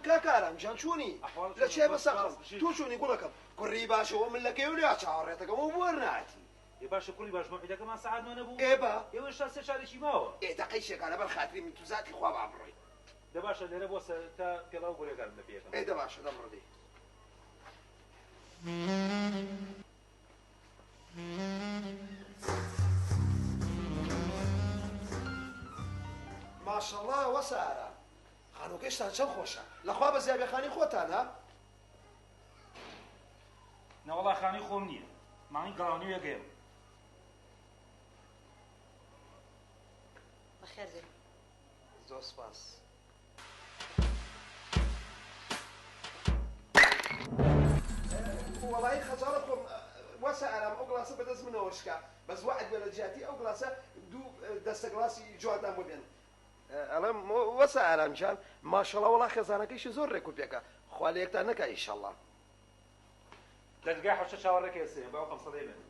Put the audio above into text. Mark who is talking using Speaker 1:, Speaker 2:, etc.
Speaker 1: کاکارم جان چوونی لە چێ بەسەقم تۆ چوونی گوڵەکەم کوڕی باشەوە من لە کێولیا چاوەڕێتەکەم و وەرناتی
Speaker 2: ێ باشە کوڕی باش مەعیدەکەمان سەعات 9 نەبوو
Speaker 1: ئێبا
Speaker 2: ئێوە شتا سێ شارێکی ماوە
Speaker 1: دەقەی شێکانە بەر خاتری من تو زاتی خوا با بڕۆی
Speaker 2: دە باشە لێرە بۆ تا پێڵاو گۆرێکارم لە پێیەکەم
Speaker 1: ئێدە باشە دەمڕدەی ماشەڵڵا وەسارە خانووکەشتان چەند خۆشە لەخوا بە زیابێخانی خۆتانە
Speaker 2: نەوەڵا خانی خۆم نییە ماڵی گەڵاونی وێگەیم
Speaker 3: بەخێر بێ
Speaker 1: زۆر سپاس وەڵایی خەجاڵە خۆم وەسە ئارام ئەو گڵاسە بەدەست منەوە شکا بەس وعد بێ لە جیاتی ئەو گڵاسە دوو دەستە گڵاسی جوادان بۆ بێن ئەڵێم وەسە ئارامجان ماشەڵڵا وەڵا خێزانەکەیشی زۆر ڕێک و پێکە خوا لە یەکتان نەکا ئیشەڵڵا
Speaker 2: دەرگای حەوشە چاوەڕێکە سێ باو قەمسەڵێ بێن